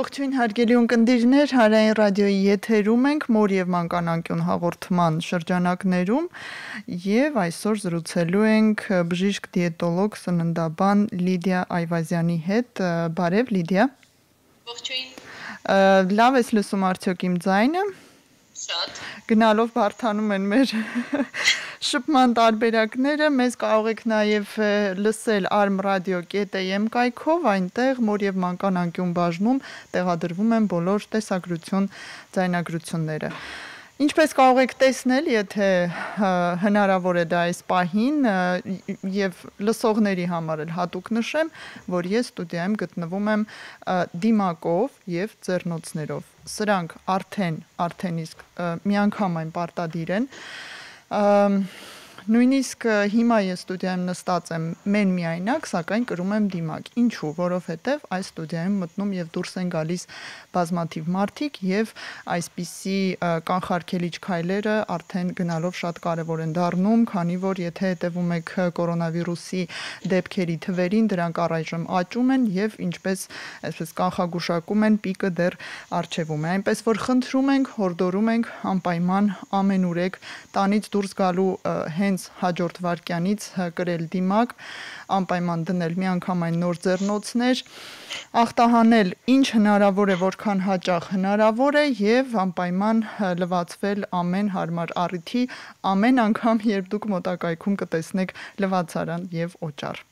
Ողջույն հարգելի ունկնդիրներ, Հանրային ռադիոյի եթերում ենք մոր եւ մանկան հաղորդման շրջանակներում եւ այսօր զրուցելու ենք բժիշկ դիետոլոգ սննդաբան Լիդիա Այվազյանի հետ։ Բարև Լիդիա։ Ողջույն։ Լավ ես լսում արդյոք իմ ձայնը։ Շատ։ Գնալով բարթանում են մեր շփման տարբերակները, մեզ կարող եք նաև լսել armradio.am կայքով, այնտեղ մոր եւ մանկան անկյուն բաժնում տեղադրվում են բոլոր տեսագրություն ձայնագրությունները։ Ինչպես կարող եք տեսնել, եթե հնարավոր է դա այս պահին եւ լսողների համար էլ հատուկ նշեմ, որ ես ստուդիայում գտնվում եմ դիմակով եւ ձեռնոցներով։ Սրանք արդեն իսկ միանգամայն պարտադիր են։ Նույնիսկ հիմա ես ստուդիայում նստած եմ միայնակ, սակայն կրում եմ դիմակ։ Ինչու՞, որովհետև այս ստուդիայում մտնում եւ դուրս են գալիս բազմաթիվ մարդիկ եւ այսպիսի կանխարգելիչ քայլերը արդեն գնալով շատ կարեւոր են դառնում, քանի որ եթե հետևում եք կորոնավիրուսի դեպքերի թվերին, դրանք առայժմ աճում են եւ ինչպես այսպես կանխագուշակում են, պիկը դեռ առջևում է։ Այնպես որ խնդրում ենք, հորդորում ենք անպայման ամենուրեք տանից դուրս գալու հենց հաջորդ վարքյանից կրել դիմակ, անպայման դնել միանգամայն նոր ձեռնոցներ, ախտահանել ինչ հնարավոր է, որքան հաճախ հնարավոր է եւ անպայման լվացվել ամեն հարմար առիթի, ամեն անգամ, երբ դուք մոտակայքում կտեսնեք լվացարան եւ օճառ։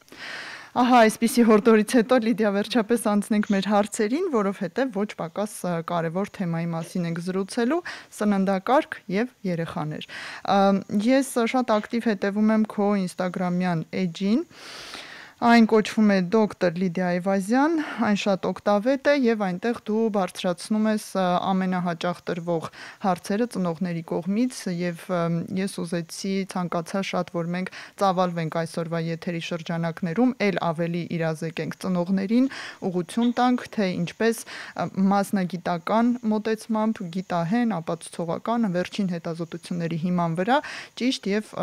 Ահա, այսպիսի հորդորից հետո Լիդիա վերջապես անցնենք մեր հարցերին, որովհետև ոչ պակաս կարևոր թեմայի մասին ենք զրուցելու՝ սննդակարգ եւ երեխաներ։ Ես շատ ակտիվ հետևում եմ քո Instagram-յան էջին։ Այն կոչվում է Դոկտոր Լիդիա Այվազյան, այն շատ օգտավետ է եւ այնտեղ դու բարձրացնում ես ամենահաճախ տրվող հարցերը ծնողների կողմից եւ ես ուզեցի ցանկացա շատ որ մենք ծավալվենք այսօրվա եթերի շրջանակներում, ել ավելի իրազեկենք ծնողներին, ուղղություն տանք, թե ինչպես մասնագիտական մոտեցմամբ, գիտահեն, ապացուցողական, վերջին հետազոտությունների հիման վրա ճիշտ եւ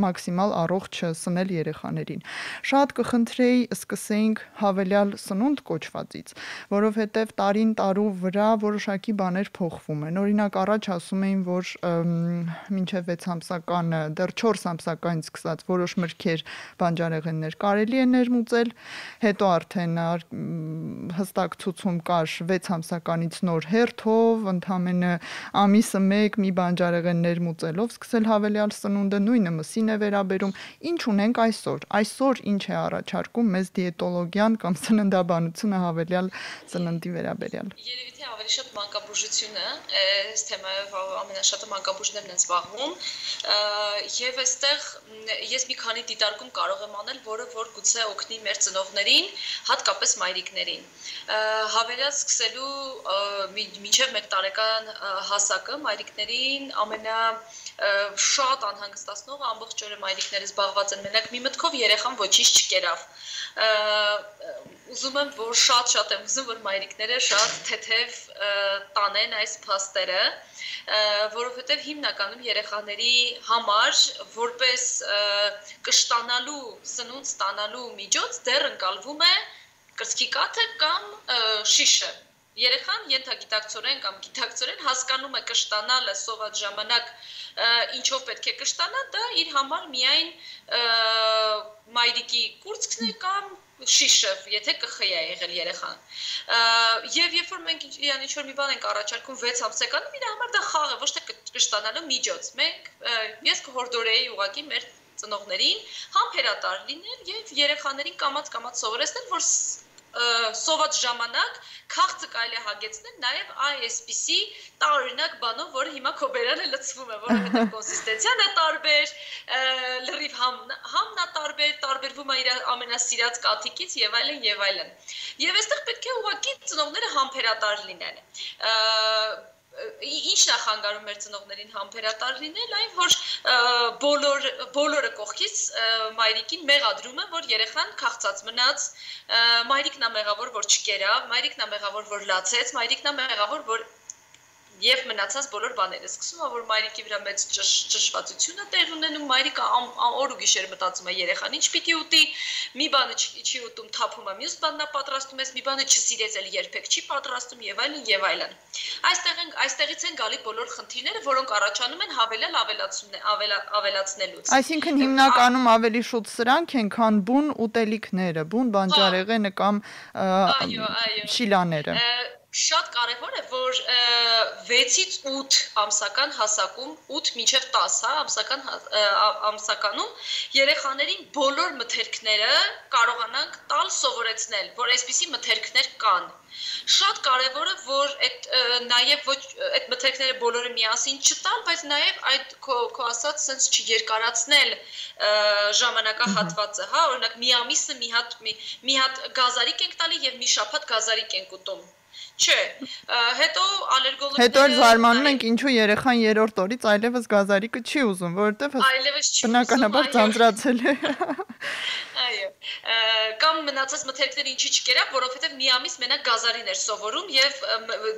մաքսիմալ առողջ սնել երեխաներին։ Շատ կխնդրեի սկսեինք հավելյալ սնունդ կոչվածից, որովհետև տարին տարու վրա որոշակի բաներ փոխվում են։ Օրինակ առաջ ասում էին, որ մինչև 6 ամսական, դեռ 4 ամսականից սկսած որոշ մրգեր, բանջարեղեններ կարելի է ներմուծել, հետո արդեն հստակ ցուցում կար 6 ամսականից նոր հերթով, ընդամենը ամիսը 1 մի բանջարեղեն ներմուծելով սկսել հավելյալ սնունդը, նույնը մսին է վերաբերում։ Ինչ ունենք այսօր։ Այսօր ինչ է առաջարկում մեզ դիետոլոգիան կամ սննդաբանությունը հավելյալ սննդի վերաբերյալ։ Երևի թե ավելի շատ մանկաբուժությունը, այս թեմայով ամենաշատը մանկաբուժներն են զբաղվում, եւ այստեղ ես մի քանի դիտարկում կարող եմ անել, որը որ գուցե օգնի մեր ծնողներին, հատկապես մայրիկներին։ Հավելյալ սկսելու մինչև 1 տարեկան հասակը մայրիկներին շատ անհանգստացնող ամբողջ օրը մայրիկները զբաղված են մենակ մի մտքով երեխան ոչինչ չկերավ։ Ուզում եմ, որ շատ եմ ուզում, որ մայրիկները շատ թեթև տանեն այս փաստերը, որովհետև հիմնականում երեխաների համար որպես կշտանալու, սնունդ ստանալու միջոց դեռ ընկալվում է կրծքի կաթը կամ շիշը։ Երեխան ենթագիտակցորեն կամ գիտակցորեն հասկանում է կշտանալը սոված ժամանակ ինչով պետք է կշտանա, դա իր համար միայն մայրիկի կուրծքն է կամ շիշը, եթե կխ է եղել երեխան։ Եվ երբ որ մենք իրան ինչ-որ մի բան ենք առաջարկում 6 ամսեկանում, իր համար դա խաղ է, ոչ թե կշտանալու միջոց։ Ես կհորդորեի ուղղակի մեր ծնողներին համբերատար լինել եւ երեխաներին կամաց սովորեցնել, որ սոված ժամանակ քաղցը կարելի է հագեցնել նաև այսպիսի տարօրինակ բանով, որը հիմա քոբերանը լցվում է, որովհետև կոնսիստենցիան է տարբեր, լրիվ համն է տարբեր, տարբերվում է իր ամենասիրած կաթիկից եւ այլն եւ այլն։ Եվ այստեղ պետք է ուղղակի ծնողները համբերատար լինեն։ Ինչ նախանգարում մեր ծնողներին համբերատար լինել, այն որ բոլորը կողքից մայրիկին մեղադրում են, որ երեխան քաղցած մնաց, մայրիկն է մեղավոր, որ չկերավ, մայրիկն է մեղավոր, որ լացեց, մայրիկն է մեղավոր, որ Եվ մնացած բոլոր բաները սկսում է որ մայրիկի վրա մեծ ճշտվածություն է տեղ ունենում մայրիկը օր ու գիշեր մտածում է երեխան ինչ պիտի ուտի մի բանը չի ուտում թափում է մյուս բանն է պատրաստում ես մի բանը չսիրեց էլ երբեք չի պատրաստում եւ այլն այստեղից են գալի բոլոր խնդիրները որոնք առաջանում են հավելել ավելացնելուց Այսինքն հիմնականում ավելի շուտ սրանք են քան բուն ուտելիքները բուն բանջարեղենը կամ շիլաները Շատ կարևոր է, որ 6-ից 8 ամսական հասակում, 8 մինչև 10 ամսականում երեխաներին բոլոր մթերքները կարողանանք տալ սովորեցնել, որ այսպիսի մթերքներ կան։ Շատ կարևոր է, որ նաև ոչ այդ մթերքները բոլորը միասին չտալ, բայց նաև այդ քո ասած sense չերկարացնել ժամանակահատվածը, հա, օրինակ մի ամիսը մի հատ գազարիկ ենք տալի եւ մի շաբաթ գազարիկ ենք ուտում։ Չէ, հետո ալերգոլոգները Հետո էլ զարմանում ենք ինչու երեխան երրորդ օրից այլևս գազարիկը չի ուզում, որովհետև բնականաբար ձանձրացել է։ Այո, կամ մնացած մթերքները ինչի չկերա, որովհետև մի ամիս մենակ գազարին էր սովորում եւ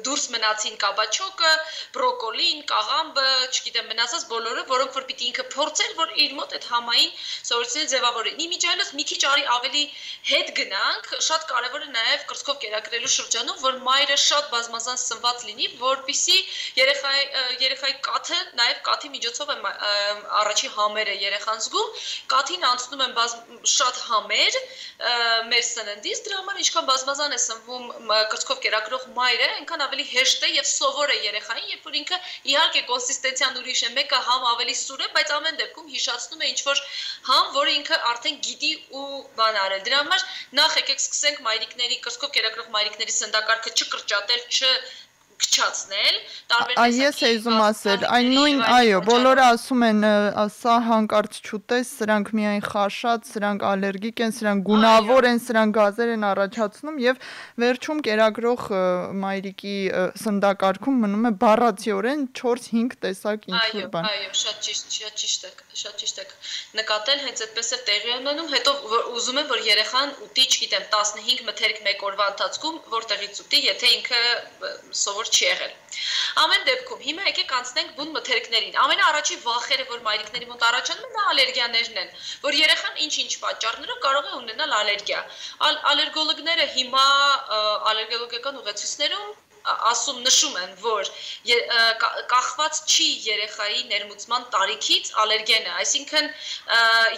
դուրս մնացին կաբաչոկը, բրոկոլին, կաղամբը, չգիտեմ, մնացած բոլորը, որոնք որ պիտի ինքը փորձել, որ իր մոտ այդ համային սովորեցնել ձևավորել։ Իմիջիայլոց մի քիչ ավելի հետ գնանք, շատ կարեւոր է նաեւ կրծքով կերակրելու շրջանում, որ մայրը շատ բազմազան սնված լինի, որպիսի երեխայի կաթը, նաև կաթի միջոցով է առաջի համերը երեխան զգում, կաթին անցնում են շատ համեր մեր սննդից, դրա համար ինչքան բազմազան է սնվում կրծքով կերակրող մայրը, այնքան ավելի հեշտ է եւ սովոր է երեխային, երբ որ ինքը իհարկե կոնսիստենցիան ուրիշ է, մեկը համ ավելի սուր է, բայց ամեն դեպքում հիշացնում է ինչ-որ համ, որը ինքը արդեն գիտի ու բան արել։ Դրա համար նախ եկեք սկսենք մայրիկների կրծքով կերակրող մայրիկների սննդակարգը չկրճատել, չքչացնել, Ես եզում ասել, այն նույն, այո, բոլորը ասում են, սա հանկարծ չուտես, սրանք միայն խաշած, սրանք ալերգիկ են, սրանք գունավոր են, սրանք գազեր են առաջացնում եւ վերջում կերակրող մայրիկի սննդակարգում մնում է բառացիորեն 4-5 տեսակ ինչ-որ բան։ Այո, շատ ճիշտ է նկատել, հենց այդպես է տեղի ունենում, հետո ուզում եմ որ երեխան ուտի, չգիտեմ, 15 մթերք մեկ օրվա ընթացքում, որտեղից ուտի, եթե ինքը սովոր չի եղել։ Ամեն դեպքում հիմա եկեք անցնենք բուն մթերքներին։ Ամենաառաջի վախերը, որ մայրիկների մոտ առաջանում են, դա ալերգիաներն են, որ երեխան ինչ-ինչ պատճառներով կարող է ունենալ ալերգիա։ Ալերգոլոգները հիմա ալերգոլոգիական ուղեցույցներում նշում են, որ կախված չի երեխայի ներմուծման տարիքից ալերգենը, այսինքն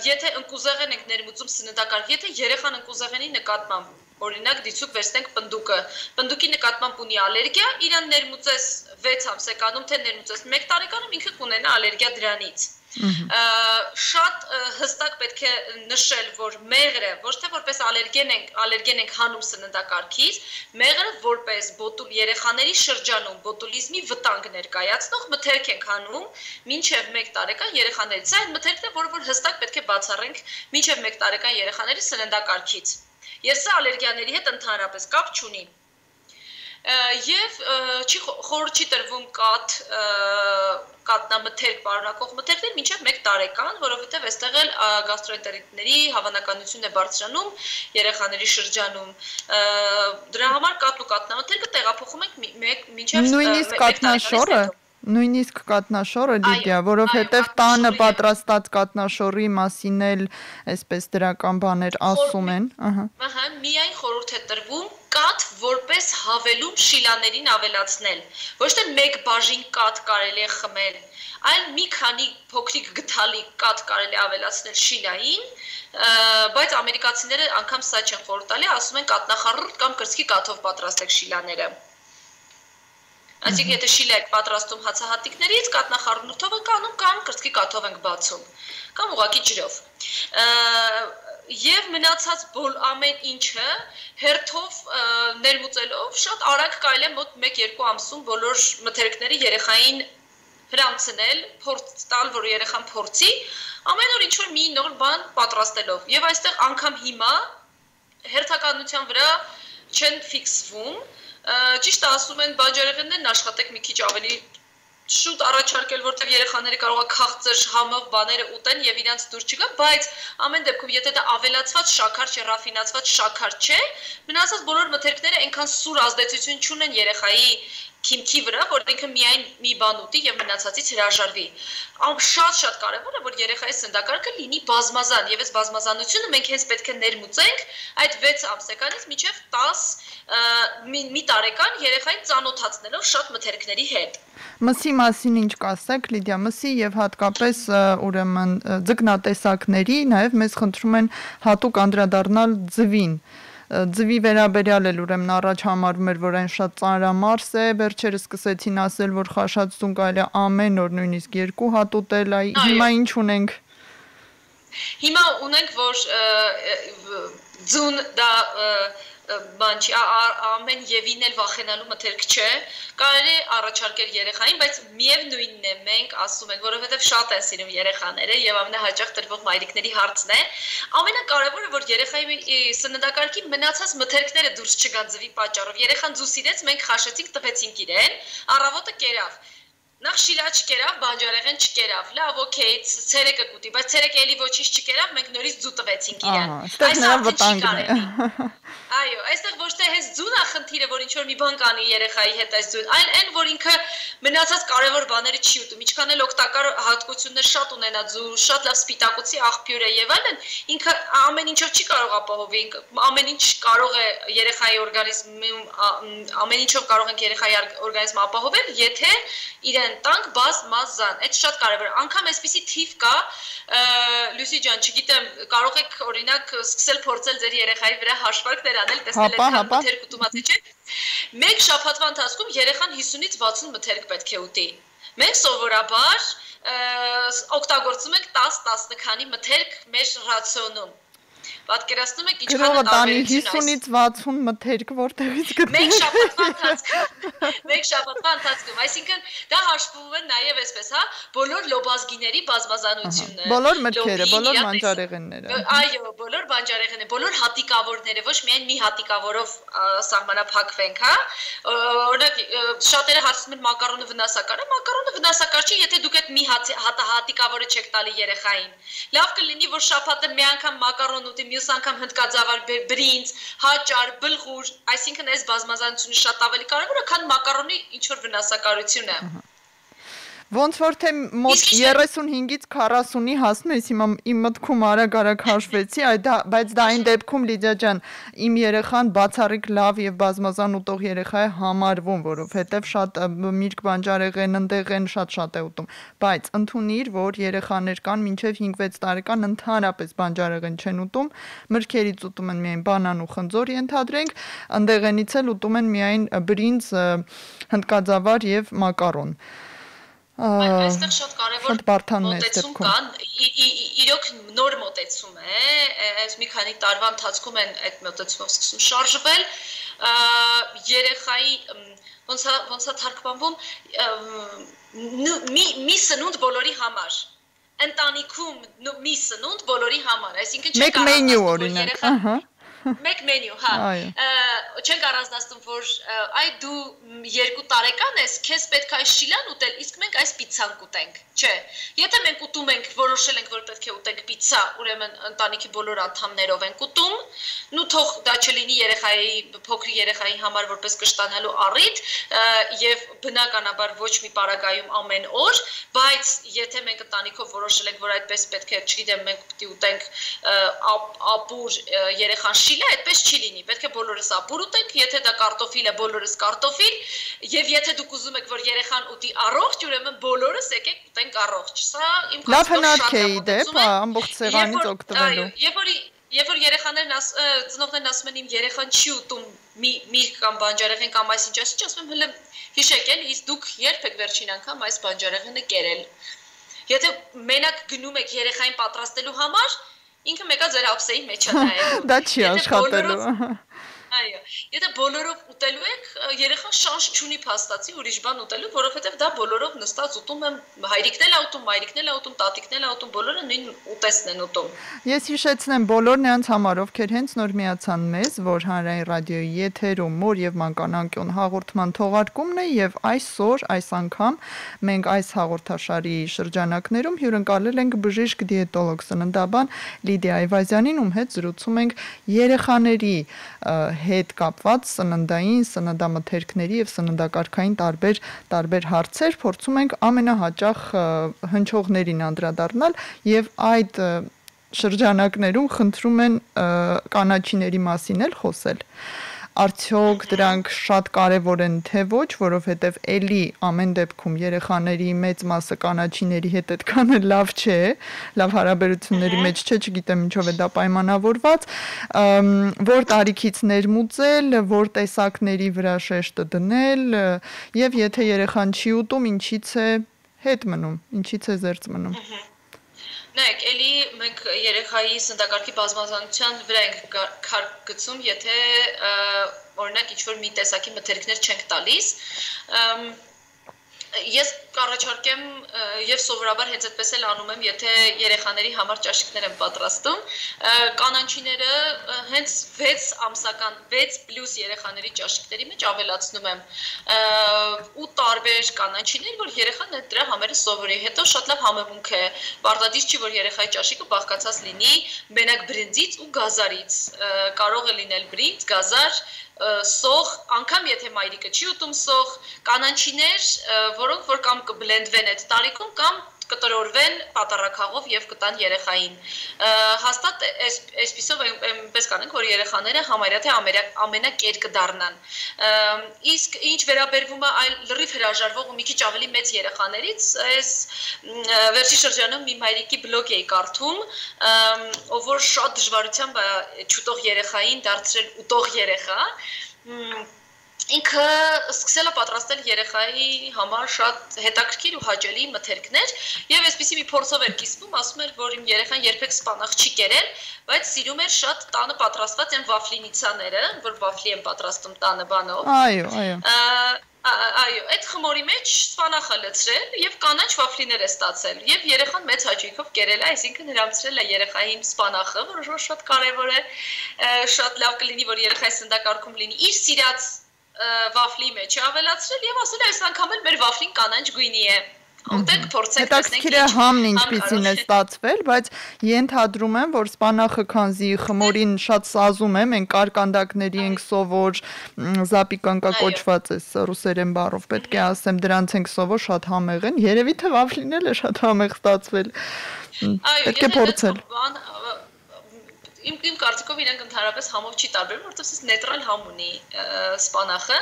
եթե ընկուզեղեն ենք ներմուծում սննդակարգ, եթե երեխան ընկուզեղենի նկատմամբ Օրինակ դիցուկ վերցնենք պնդուկը։ Պնդուկի նկատմամբ ունի ալերգիա, իրան ներմուծես 6 ամսեկանում, թե ներմուծես 1 տարեկանում ինքը կունենա ալերգիա դրանից։ Շատ հստակ պետք է նշել, որ մեղրը ոչ թե որպես ալերգեն ենք հանում սննդակարգից, մեղրը որպես երեխաների շրջանում բոտուլիզմի վտանգ ներկայացնող մթերք ենք հանում մինչև 1 տարեկան երեխաներից։ Սա այն մթերքն է, որը խստակ պետք է բացառենք մինչև 1 տարեկան երեխաների սննդակարգից։ Եվ սա ալերգիաների հետ ընդհանրապես կապ չունի։ Եվ խորհուրդ չի տրվում կատնամթերք պարունակող մթերքներ մինչև 1 տարեկան, որովհետև այստեղ էլ գաստրոենտերիտների հավանականությունն է բարձրանում երեխաների շրջանում։ Դրա համար կաթ ու կատնամթերքը տեղափոխում ենք մինչև նույնիսկ կատնաշորը Նույնիսկ կատնաշորը Լիդիա, որովհետև տանը պատրաստած կատնաշորի մասին էլ այսպես դրական բաներ ասում են, միայն խորհուրդ է տրվում կաթ որպես հավելում շիլաներին ավելացնել, ոչ թե մեկ բաժին կաթ կարելի է խմել, այլ մի քանի փոքրիկ գդալի կաթ կարելի ավելացնել շիլային, բայց ամերիկացիները անգամ սա չեն խորհուրդ տալի, ասում են կատնախառնուրդ կամ կրծքի կաթով պատրաստեք շիլաները։ Այսինքն եթե շիլա եք պատրաստում հացահատիկներից, կատնախառնուրդով եք անում կամ կրծքի կաթով ենք բացում, կամ ուղղակի ջրով։ Եվ մնացած ամեն ինչը հերթով ներմուծելով շատ արագ կարելի է մոտ 1-2 ամսում բոլոր մթերքները երեխային հրամցնել, փորձ տալ, որ երեխան փորձի, ամեն օր ինչ-որ մի նոր բան պատրաստելով։ Եվ այստեղ անգամ հիմա հերթականության վրա չեն ֆիքսվում Ճիշտ ասում են բանջարեղեններն աշխատեք մի քիչ ավելի շուտ առաջարկել, որտեղ երեխաները կարող է քաղցր համով բաները ուտեն եւ իրենց դուր չգա, բայց ամեն դեպքում եթե դա ավելացված շաքար չէ, ռաֆինացված շաքար չէ, մնացած բոլոր մթերքները այնքան սուր ազդեցություն չունեն երեխայի հիմքի վրա, որ ինքը միայն մի բան ուտի եւ մնացածից հրաժարվի։ Շատ կարեւոր է, որ երեխայի սննդակարգը լինի բազմազան, եւ այս բազմազանությունը մենք հենց պետք է ներմուծենք այդ 6 ամսեկանից մինչեւ 10 մի տարեկան երեխային ծանոթացնելով շատ մթերքների հետ։ Մսի մասին ինչ կասեք, Լիդիա, մսի եւ հատկապես ուրեմն ձկնատեսակների, նաեւ մեզ խնդրում են հատուկ անդրադառնալ ձվին։ Ձվի վերաբերյալ էլ ուրեմն առաջ համարվում էր, որ այն շատ ծանրամարս է, վերջերս սկսեցին ասել, որ խաշածություն կարելի է ամեն օր նույնիսկ 2 հատ ուտել, հիմա ինչ ունենք։ Հիմա ունենք, որ ձուն դա բան չի, ամեն եւին էլ վախենալու մթերք չէ, կարելի է առաջարկել երեխային, բայց միևնույնն է մենք ասում ենք, որովհետեւ շատ են սիրում երեխաները եւ ամենահաճախ տրվող մայրիկների հարցն է, ամենակարևորը որ երեխայի սննդակարգի մնացած մթերքները դուրս չգան ձվի պատճառով, երեխան ձու սիրեց, մենք խաշեցինք, տվեցինք իրեն, առավոտը կերավ Նախ շիլա չկերավ, բանջարեղեն չկերավ, լավ, օքեյ, ցերեկը կուտի, բայց ցերեկը էլի ոչինչ չկերավ, մենք նորից ձու տվեցինք իրեն։ Այս արդեն չի կարելի։ Այո, այստեղ ոչ թե հենց ձուն է խնդիրը, որ ինչ որ մի բան կանի երեխայի հետ այս ձուն, այլ այն, որ ինքը մնացած կարևոր բաները չի ուտում, ինչքան էլ օգտակար հատկություններ շատ ունենա ձու, շատ լավ սպիտակուցի աղբյուր է եւ այլն, ինքը ամեն ինչով չի կարող ապահովի, ամեն ինչ կարող է երեխայի օրգանիզմում, ամեն ինչով կարող ենք երեխայի օրգանիզմը ապահովել, եթե իրեն տանք բազմազան, այդ շատ կարևոր է, անգամ այսպիսի թիվ կա, Լուսի ջան, չգիտեմ, կարող եք օրինակ սկսել փորձել ձեր երեխայի վրա հաշվարկներ անել, տեսնել այդքան մթերք ուտումած է, չէ՞։ Մեկ շաբաթվա ընթացքում երեխան 50-ից 60 մթերք պետք է ուտի։ Մենք սովորաբար օգտագործում ենք 10-10 քանի մթերք մեր ռացիոնում։ Պատկերացնում եք ինչքան է տարբերություն 50-ից 60 մթերք որտեղից գտնենք։ Մեկ շաբաթվա ընթացքում, այսինքն դա հաշվում է նաև այսպես, հա, բոլոր լոբազգիների բազմազանությունը։ Բոլոր մտքերը, բոլոր բանջարեղենները։ Այո, բոլոր բանջարեղենները, բոլոր հատիկավորները, ոչ միայն մի հատիկավորով սահմանափակվենք, հա։ Օրինակ շատերը հարցնում են մակարոնը վնասակար է, մակարոնը վնասակար չի, եթե դուք այդ մի հատիկավորը չեք տալի երեխային։ Լավ կլինի, որ շաբաթը մի անգամ մակարոն ուտի, մյուս անգամ հնդկածավալ բրինձ, հաճար, բլղուր, այսինքն այս բազմազանությունը շատ ավելի կարևոր է, քան մակարոնի ինչ որ վնասակարությունը։ Ոնց որ թե մոտ 35-ից 40-ի հասնում ես, հիմա իմ մտքում արագ հաշվեցի, բայց դա այն դեպքում Լիդիա ջան, իմ երեխան բացառիկ լավ եւ բազմազան ուտող երեխա է համարվում, որովհետեւ շատ միրգ բանջարեղեն, ընդեղեն շատ է ուտում, բայց ընդունիր, որ երեխաներ կան մինչեւ 5-6 տարեկան ընդհանրապես բանջարեղեն չեն ուտում, մրգերից ուտում են միայն բանան ու խնձոր ենթադրենք, ընդեղենից էլ ուտում են միայն բրինձ, հնդկածավալ եւ մակարոն։ Այստեղ շատ կարևոր մոտեցում կան, իրոք նոր մոտեցում է, այս մի քանի տարվա ընթացքում են այդ մոտեցումով սկսում շարժվել, երեխայի ոնց է թարգմանվում, մի սնունդ բոլորի համար, ընտանիքում մի սնունդ բոլորի համար, այսինքն մեկ մենյու օրինակ, Մեկ մենյու, հա, չենք առանձնացնում, որ այ դու 2 տարեկան ես, քեզ պետք է այս շիլան ուտել, իսկ մենք այս պիցցան կուտենք, չէ, եթե մենք ուտում ենք, որոշել ենք, որ պետք է ուտենք պիցցա, ուրեմն ընտանիքի բոլոր անդամներով ենք ուտում, նու թող դա չլինի երեխայի, փոքր երեխայի համար որպես կշտանալու առիթ եւ բնականաբար ոչ մի պարագայում ամեն օր, բայց եթե մենք ընտանիքով որոշել ենք, որ այդպես պետք է, չգիտեմ, մենք պետք է ուտենք ապուր երեխան շիլը, այդպես չի լինի, պետք է բոլորս ապուր ուտենք, եթե դա կարտոֆիլ է, բոլորս կարտոֆիլ, եւ եթե դուք ուզում եք, որ երեխան ուտի առողջ, ուրեմն բոլորս եկեք ուտենք առողջ։ Սա իմ կողմից շատ է, ամբողջ սեղանից օգտվելու։ Երբ որ երեխաներն ծնողներն ասում են իմ երեխան չի ուտում միրգ կամ բանջարեղեն կամ այսինչ, ասում եմ հիշեք էլ, իսկ դուք երբ եք վերջին անգամ այս բանջարեղենը կերել։ Եթե մենակ գնում եք երեխային պատրաստելու համար, ինքը մեկա ձեր ափսեի մեջ է նայելու։ Դա չի աշխատելու։ Այո, եթե բոլորով ուտելու եք, երեխան շանս չունի փաստացի ուրիշ բան ուտելու, որովհետև դա բոլորով նստած ուտում են, հայրիկն էլ է ուտում, մայրիկն էլ է ուտում, տատիկն էլ է ուտում, բոլորը նույն ուտեստն են ուտում։ Ես հիշեցնեմ բոլոր նրանց համար, ովքեր հենց նոր միացան մեզ, որ Հանրային ռադիոյի եթերում մոր եւ մանկանկյուն հաղորդման թողարկումն է եւ այսօր, այս անգամ մենք այս հաղորդաշարի շրջանակներում հյուրընկալել ենք բժիշկ դիետոլոգ սննդաբան Լիդիա Այվազյանին, ում հետ զրուցում ենք երեխաների հետ կապված սննդային, սննդամթերքների եւ սննդակարգային տարբեր հարցեր փորձում ենք ամենահաճախ հնչողներին անդրադառնալ եւ այդ շրջանակներում խնդրում են կանաչիների մասին էլ խոսել։ Արդյոք դրանք շատ կարևոր են թե ոչ, որովհետև էլի ամեն դեպքում երեխաների մեծ մասը կանաչիների հետ այդքան լավ չէ, լավ հարաբերությունների մեջ չէ, չգիտեմ ինչով է դա պայմանավորված, որ տարիքից ներմուծել, որ տեսակների վրա շեշտը դնել, եւ եթե երեխան չի ուտում, ինչից է հետ մնում, ինչից է զերծ մնում։ Նայեք, էլի մենք երեխայի սննդակարգի բազմազանության վրա ենք քար գցում, եթե օրինակ ինչ-որ մի տեսակի մթերքներ չենք տալիս, Ես կառաջարկեմ եւ սովորաբար հենց այդպես էլ անում եմ, եթե երեխաների համար ճաշիկներ եմ պատրաստում, կանաչիները հենց 6 ամսական 6+ երեխաների ճաշիկների մեջ ավելացնում եմ ու տարբեր կանաչիներ, որ երեխան դրա համերը սովորի։ Հետո շատ լավ համեմունք է։ Պարտադիր չի, որ երեխայի ճաշիկը բաղկացած լինի մենակ բրինձից ու գազարից։ Կարող է լինել բրինձ, գազար, սող, անգամ եթե մայրիկը չի ուտում սող, կանաչիներ, որոնք որ կամ կբլենդվեն այդ տարիքում կամ կտրորվեն պատառաքաղով եւ կտան երեխային։ Հաստատ այսպիսով այնպես կանենք, որ երեխաները համարյա թե ամենակեր կդառնան։ Իսկ ինչ վերաբերվում է այլ լրիվ հրաժարվող ու մի քիչ ավելի մեծ երեխաներից, այս վերջի շրջանում մի մայրիկի բլոգ էի կարդում, ով որ շատ դժվարությամբ չուտող երեխային դարձրել ուտող երեխա։ Ինքը սկսել է պատրաստել երեխայի համար շատ հետաքրքիր ու հաճելի մթերքներ եւ այսպիսի մի փորձով էր կիսվում, ասում էր, որ իմ երեխան երբեք սպանախ չի կերել, բայց սիրում էր շատ տանը պատրաստված այն վաֆլինիցաները, որ վաֆլի են պատրաստում տանը բանով։ Այո, այդ խմորի մեջ սպանախը լցրել եւ կանաչ վաֆլիներ է ստացել եւ երեխան մեծ հաճույքով կերել է, այսինքն հրամցրել է երեխային սպանախը, որը շատ կարեւոր է, շատ լավ կլինի, որ երեխայի սննդակարգում լինի իր սիրած վաֆլի մեջ ավելացրել եւ ասել այս անգամ էլ մեր վաֆլին կանաչ գույնի է։ Ուտենք փորձենք տեսնենք։ Հետաքրքիր է համն ինչպիսին է ստացվել, բայց ենթադրում եմ, որ սպանախը քանզի խմորին շատ սազում է, մենք կարկանդակների ենք սովոր, զապիկանկա կոչված է ռուսերեն բառով, պետք է ասեմ, դրանց ենք սովոր, շատ համեղ են, երևի թե վաֆլին էլ է շատ համեղ ստացվել։ Պետք է փորձել։ Իմ կարծիքով իրենք ընդհանրապես համով չի տարբերվում, որովհետև նեյտրալ համ ունի սպանախը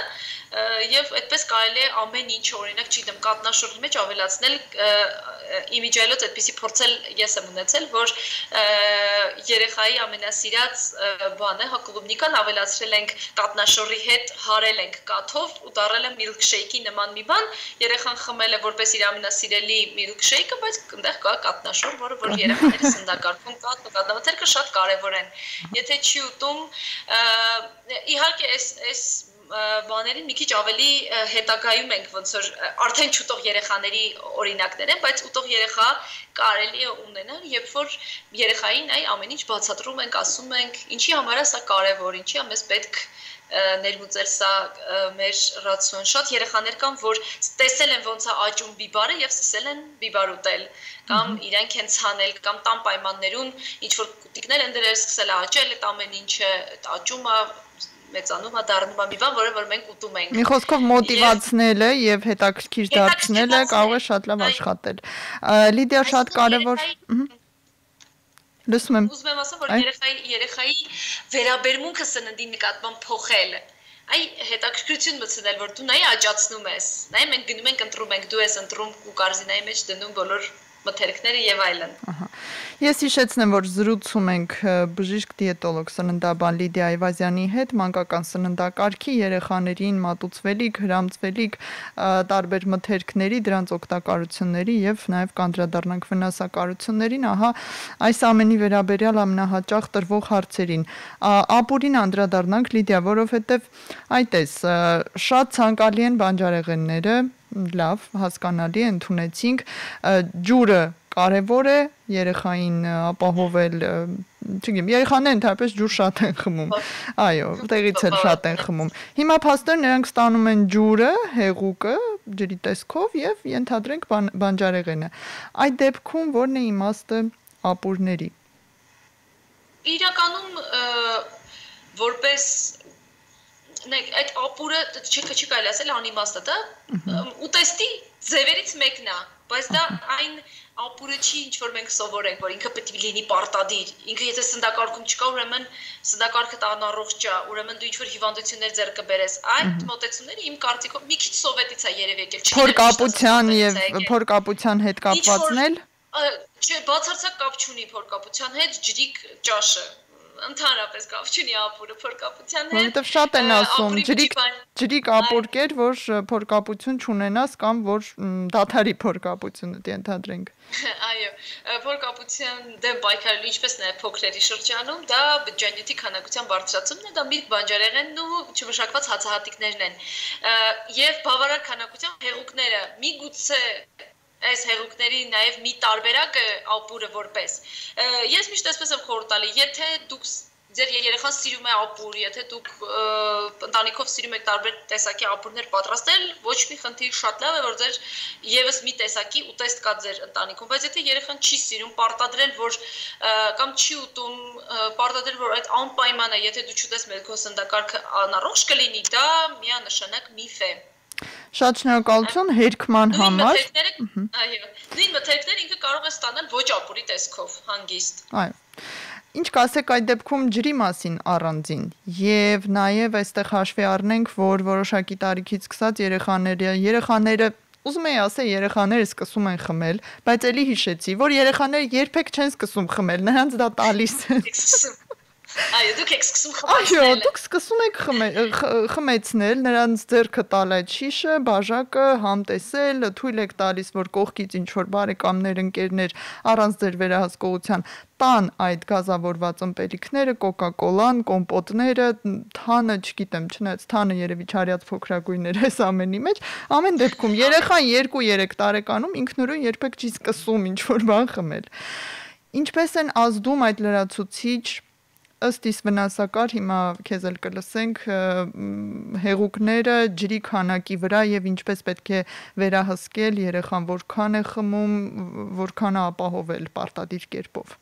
եւ այդպես կարելի է ամեն ինչ, օրինակ, չգիտեմ, կատնաշորի մեջ ավելացնել իմիջիայլոց այդպեսի փորձել ես եմ ունեցել, որ երեխայի ամենասիրած բանը հակլուբնիկան ավելացրել ենք կատնաշորի հետ, հարել ենք կաթով ու դարել է միլքշեյքի նման մի բան, երեխան խմել է որպես իր ամենասիրելի միլքշեյքը, բայց այնտեղ կա կատնաշոր, որը որ երեխաների սննդակարգում կատնամթերքը շատ կարևոր են։ Եթե չի ուտում, իհարկե այս բաներին մի քիչ ավելի հետագայում ենք ոնց որ արդեն չուտող երեխաների օրինակներ են, բայց ուտող երեխա կարելի է ունենալ, երբ որ երեխային ամեն ինչ բացատրում ենք, ասում ենք, ինչի համար է սա կարևոր, ինչի է մեզ պետք ներմուծել սա մեր ռացիոն։ Շատ երեխաներ կան, որ տեսել են ոնց է աճում բիբարը եւ սկսել են բիբար ուտել, կամ իրենք են ցանել, կամ տան պայմաններում ինչ որ կուտիկներ են դրել, սկսել է աճել, այդ ամեն ինչը աճումը մեծանում է, դառնում է մի բան, որը որ մենք ուտում ենք։ Մի խոսքով մոտիվացնելը եւ հետաքրքիր դարձնելը կարող է շատ լավ աշխատել։ Լիդիա, շատ կարեւոր։ Լսում եմ։ Ուզում եմ ասեմ, որ երեխայի վերաբերմունքը սննդի նկատմամբ փոխել։ Այ հետաքրքրություն մտցնել, որ դու նայ աճացնում ես։ Նայ մենք գնում ենք ընտրում ենք, դու ես ընտրում ու կորզինայի մեջ դնում բոլոր մթերքները եւ այլն։ Ես հիշեցնեմ, որ զրուցում ենք բժիշկ դիետոլոգ սննդաբան Լիդիա Այվազյանի հետ մանկական սննդակարգի երեխաներին մատուցվելիք, հրամցվելիք տարբեր մթերքների, դրանց օգտակարությունների եւ նաեւ կանդրադառնանք վնասակարություններին, ահա այս ամենի վերաբերյալ ամենահաճախ տրվող հարցերին։ Ապուրին անդրադառնանք Լիդիա, որովհետեւ այդպես շատ ցանկալի են բանջարեղենները, լավ, հասկանալի է, ընդունեցինք, ջուրը կարևոր է երեխային ապահովել, չգիտեմ, երեխաները ընդհանրապես ջուր շատ են խմում։ Այո, տեղից էլ շատ են խմում։ Հիմա փաստորեն նրանք ստանում են ջուրը, հեղուկը, ջրի տեսքով եւ ենթադրենք բանջարեղենը։ Այդ դեպքում ո՞րն է իմաստը ապուրների։ Իրականում որպես այդ ապուրը չի կարելի ասել անիմաստ է, դա ուտեստի ձևերից մեկն է, բայց դա այն ապուրը չի, ինչ որ մենք սովորենք, որ ինքը պետք է լինի պարտադիր, ինքը եթե սննդակարգում չկա, ուրեմն սննդակարգը անառողջ է, ուրեմն դու ինչ որ հիվանդություններ ձեռք կբերես։ Այդ մոտեցումները իմ կարծիքով մի քիչ սովետից է երևի եկել, փորկապության եւ փորկապության հետ կապվածն էլ չէ, բացարձակ կապ չունի փորկապության հետ, ջրիկ ճաշը ընդհանրապես կապ չունի ապուրը փորկապության հետ։ Որովհետև շատ են ասում, ջրիկ ապուրկեր, որ փորկապություն չունենաս կամ որ դադարի փորկապությունը ենթադրենք։ Այո, փորկապության դեմ պայքարելու ինչպես նաև փոքրերի շրջանում, դա բջջանյութի քանակության բարձրացումն է, դա միրգ բանջարեղենն ու չմշակված հացահատիկներն են։ Եվ բավարար քանակությամբ հեղուկները միգուցե այս հեղուկների նաև մի տարբերակ ապուրը որպես։ Ես միշտ այսպես եմ խորհուրդ տալի, եթե դուք ձեր երեխան սիրում է ապուր, եթե դուք ընտանիքով սիրում եք տարբեր տեսակի ապուրներ պատրաստել, ոչ մի խնդիր, շատ լավ է, որ ձեր եւս մի տեսակի ուտեստ կա ձեր ընտանիքում, բայց եթե երեխան չի սիրում, պարտադրել, որ կամ չի ուտում, պարտադրել, որ այդ անպայման է, եթե դու չուտես մեր քո սննդակարգը անառողջ կլինի, դա միանշանակ միֆ է։ Շատ շնորհակալություն հերքման համար։ Այո, նույն մթերքները ինքը կարող է ստանալ ոչ ապուրի տեսքով, հանգիստ։ Այո։ Ինչ կասեք այդ դեպքում ջրի մասին առանձին եւ նաեւ այստեղ հաշվի առնենք, որ որոշակի տարիքից սկսած երեխաները ուզում եի ասել երեխաները սկսում են խմել, բայց ելի հիշեցի, որ երեխաները երբեք չեն սկսում խմել, նրանց դա տալիս է։ Այո, դուք եք սկսում խմեցնել։ Այո, դուք սկսում եք խմեցնել, նրանց ձեռքը տալ այդ շիշը, բաժակը, համտեսել, թույլ եք տալիս, որ կողքից ինչ որ բարեկամներ, ընկերներ առանց ձեր վերահսկողության տան այդ գազավորված ըմպելիքները, կոկա-կոլան, կոմպոտները, թանը, չգիտեմ, չնայած թանը երևի չարյած փոքրագույններ էս ամենի մեջ, ամեն դեպքում երեխան 2-3 տարեկանում ինքնուրույն երբեք չի սկսում ինչ որ բան խմել։ Ինչպես են ազդում այդ լրացուցիչ ըստ իս վնասակար, հիմա քեզ էլ կլսենք, հեղուկները ջրի քանակի վրա եւ ինչպես պետք է վերահսկել երեխան որքան է խմում, որքան է ապահովել պարտադիր կերպով։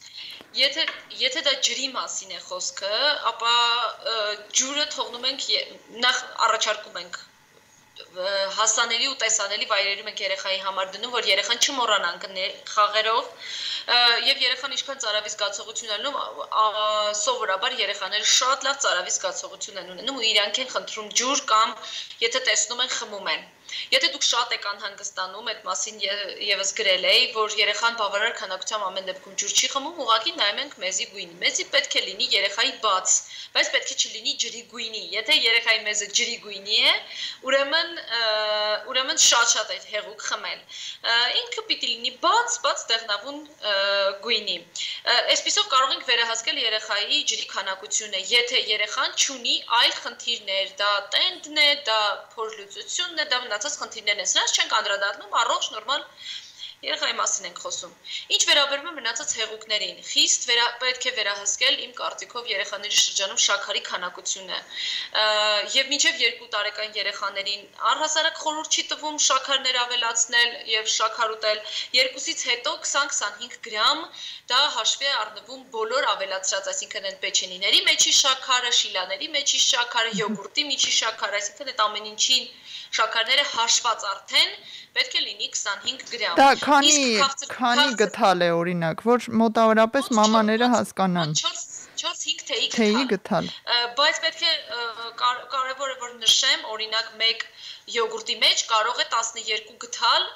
Եթե դա ջրի մասին է խոսքը, ապա ջուրը թողնում ենք նախ առաջարկում ենք հասանելի ու տեսանելի վայրերում ենք երեխայի համար դնում, որ երեխան չմոռանա ընկնել խաղերով եւ երեխան ինչքան ծարավի զգացողություն ունենում, սովորաբար երեխաները շատ լավ ծարավի զգացողություն են ունենում ու իրանք են խնդրում ջուր կամ եթե տեսնում են խմում են։ Եթե դուք շատ եք անհանգստանում, այդ մասին եւս գրել էի, որ երեխան բավարար քանակությամբ ամեն դեպքում ջուր չի խմում, ուղղակի նայում ենք մեզի գույնի։ Մեզի պետք է լինի երեխայի բաց, բայց պետք է չլինի ջրի գույնի։ Եթե երեխայի մեզը ջրի գույնի է, ուրեմն շատ այդ հեղուկ խմել։ Ինքը պիտի լինի բաց դեղնավուն գույնի։ Այսպիսով կարող ենք վերահսկել երեխայի ջրի քանակությունը, եթե երեխան չունի այլ խնդիրներ, դա տենդն է, դա փորլուծությունն է, դա մնացած խնդիրներն են, սրանց չենք անդրադառնում, առողջ նորմալ երեխայի մասին ենք խոսում։ Ինչ վերաբերում է մնացած հեղուկներին, խիստ պետք է վերահսկել իմ կարծիքով երեխաների շրջանում շաքարի քանակությունը։ Եվ մինչև 2 տարեկան երեխաներին առհասարակ խորհուրդ չի տվում շաքարներ ավելացնել եւ շաքար ուտել, 2-ից հետո 20-25 գրամ դա հաշվի է առնվում բոլոր ավելացրած, այսինքն այն պեչենիների մեջի շաքարը, շիլաների մեջի շաքարը, յոգուրտի միջի շաքարը, այսինքն այդ ամեն ինչին շաքարները հաշված արդեն պետք է լինի 25 գրամ։ Դա քանի գթալ է օրինակ, որ մոտավորապես մամաները հասկանան։ 4-5 թեյի գթալ։ Բայց պետք է կարևոր է որ նշեմ, օրինակ մեկ յոգուրտի մեջ կարող է 12 գթալ,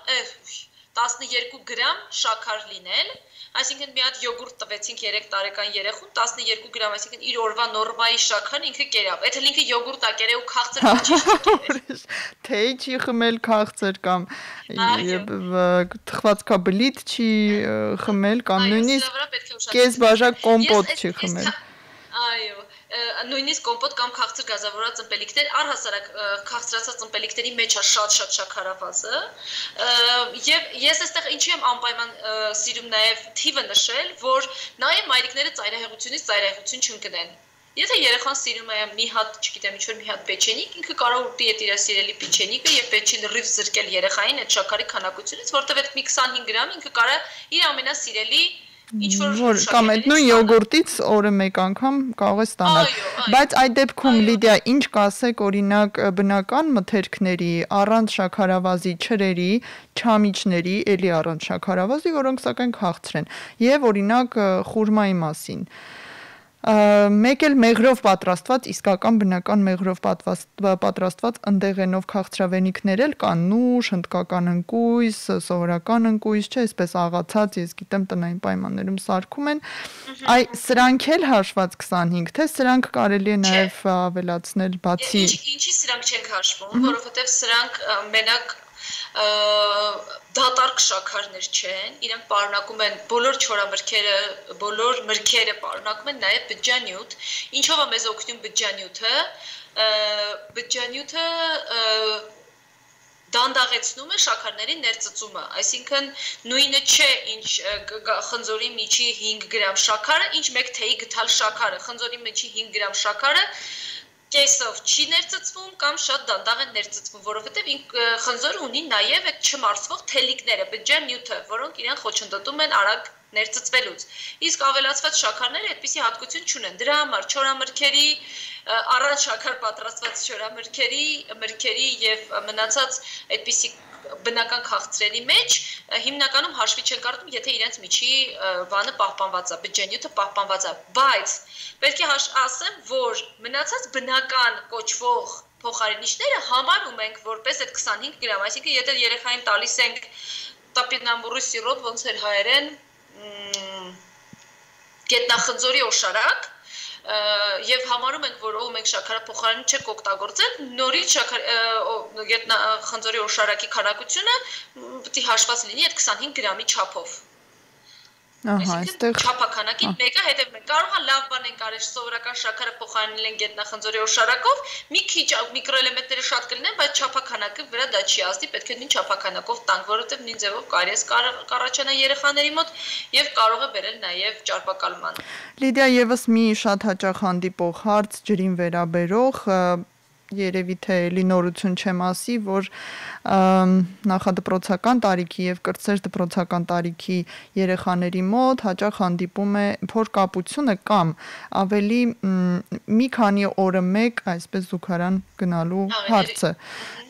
12 գրամ շաքար լինել, այսինքն մի հատ յոգուրտ տվեցինք 3 տարեկան երեխուն, 12 գրամ, այսինքն իր օրվա նորմայի շաքարն ինքը կերավ։ Եթե ինքը յոգուրտ ա կերել ու քաղցր չի խմել։ Թեյ չի խմել քաղցր կամ թխվածքաբլիթ չի խմել կամ նույնիսկ կես բաժակ կոմպոտ չի խմել։ Այո, նույնիսկ կոմպոտ կամ քաղցր գազավորված ըմպելիքներ, առհասարակ քաղցրացած ըմպելիքների մեջ է շատ շաքարավազը։ Եվ ես այստեղ ինչի եմ անպայման սիրում նաև թիվը նշել, որ նաև մայրիկները ծայրահեղությունից ծայրահեղություն չընկնեն։ Եթե երեխան սիրում է մի հատ, չգիտեմ, ինչ-որ մի հատ պեչենիկ, ինքը կարող ուտի այդ իր սիրելի պեչենիկը եւ պետք չի լրիվ զրկել երեխային այդ շաքարի քանակությունից, որտեղ այդ մի 25 գրամ ինքը կարող իր ամենասիրելի Ինչ որ կամ այդ նույն յոգուրտից օրը մեկ անգամ կարող է ստանալ։ Բայց այդ դեպքում Լիդիա, ինչ կասեք օրինակ բնական մթերքների, առանց շաքարավազի չրերի, չամիչների, էլի առանց շաքարավազի, որոնք սակայն քաղցր են, եւ օրինակ խուրմայի մասին։ Մեկ էլ մեղրով պատրաստված, իսկական բնական մեղրով պատրաստված ընդեղենով քաղցրավենիքներ էլ կան, նուշ, հնդկական ընկույզ, սովորական ընկույզ, չէ, այսպես աղացած, ես գիտեմ տնային պայմաններում սարքում են, սրանք էլ հաշված 25, թե սրանք կարելի է նաև ավելացնել բացի։ Ինչի սրանք չենք հաշվում, որովհետև սրանք մենակ դատարկ շաքարներ չեն, իրենք պարունակում են բոլոր չորամրգերը, բոլոր մրգերը պարունակում են նաև բջջանյութ, ինչով է մեզ օգնում բջջանյութը, բջջանյութը դանդաղեցնում է շաքարների ներծծումը, այսինքն նույնը չէ, ինչ խնձորի միջի 5 գրամ շաքարը, ինչ մեկ թեյի գթալ շաքարը, խնձորի միջի 5 գրամ շաքարը կեսով չի ներծծվում կամ շատ դանդաղ են ներծծվում, որովհետև խնձորը ունի նաև այդ չմարսվող թելիկները, բջջանյութը, որոնք իրեն խոչընդոտում են արագ ներծծվելուց։ Իսկ ավելացված շաքարները այդպիսի հատկություն չունեն։ Դրա համար չորամրգերի, առանց շաքար պատրաստված չորամրգերի եւ մնացած այդպիսի բնական քաղցրերի մեջ հիմնականում հաշվի չեն առնում, եթե իրենց միջի բանը պահպանված է, բջջանյութը պահպանված է, բայց պետք է ասեմ, որ մնացած բնական կոչվող փոխարինիչները համարում ենք որպես այդ 25 գրամ, այսինքն եթե երեխային տալիս ենք տապինամբուրի սիրոպ, ոնց էր հայերեն, գետնախնձորի օշարակ, եւ համարում ենք, որ ով մենք շաքարը փոխարին չեք օգտագործել, նորից գետնախնձորի օշարակի քանակությունը պետք է հաշված լինի այդ 25 գրամի չափով։ Այստեղ չափականակի մեկը հետև մենք կարող է լավ բան ենք արել սովորական շաքարը փոխարինել են գետնախնձորի օշարակով, մի քիչ միկրոէլեմենտները շատ կլինեն, բայց չափականակի վրա դա չի ազդի, պետք է նույն չափականակով տանք, որովհետև նույն ձևով կարիես կառաջանա երեխաների մոտ եւ կարող է բերել նաեւ ճարպակալման։ Լիդիա, եւս մի շատ հաճախ հանդիպող հարց ջրին վերաբերող երևի թե էլի նորություն չեմ ասի, որ նախադպրոցական տարիքի եւ կրտսեր դպրոցական տարիքի երեխաների մոտ հաճախ հանդիպում է փորկապությունը կամ ավելի մի քանի օրը մեկ այսպես զուգարան գնալու հարցը։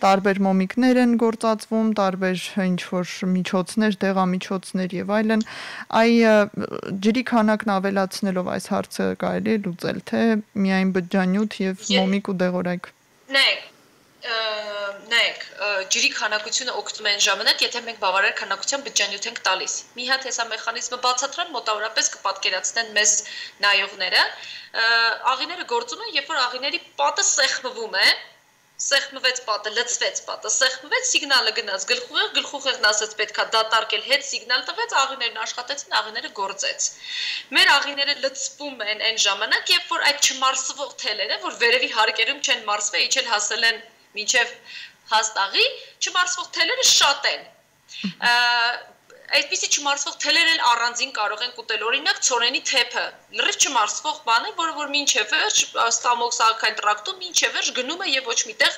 Տարբեր մոմիկներ են գործածվում, տարբեր ինչ-որ միջոցներ, դեղամիջոցներ եւ այլն։ Ջրի քանակն ավելացնելով այս հարցը կարելի է լուծել, թե միայն բջջանյութ եւ մոմիկ ու դեղորայք։ Նայեք, ջրի քանակությունը օգնում է այն ժամանակ, եթե մենք բավարար քանակությամբ բջջանյութ ենք տալիս։ Մի հատ հեսա մեխանիզմը բացատրեմ, մոտավորապես կպատկերացնեն մեզ նայողները։ Աղիները գործում են, երբ որ աղիների պատը սեղմվում է, սեղմվեց պատը, լցվեց պատը, սեղմվեց, սիգնալը գնաց գլխուղեղն ասաց պետքա դատարկել, հետ սիգնալ տվեց, աղիներն աշխատեցին, աղիները գործեց։ Մեր աղիները լցվում են այն ժամանակ, երբ որ այդ չմարսվող թելերը, որ վերևի հարկերում չեն մարսվել, իջել հասել են մինչև հաստաղի, չմարսվող թելերը շատ են։ Այդպիսի չմարսվող թելեր էլ առանձին կարող են կուտել, օրինակ ցորենի թեփը, լրիվ չմարսվող բան է, որը որ մինչև վերջ ստամոքսային տրակտում մինչև վերջ գնում է եւ ոչ միտեղ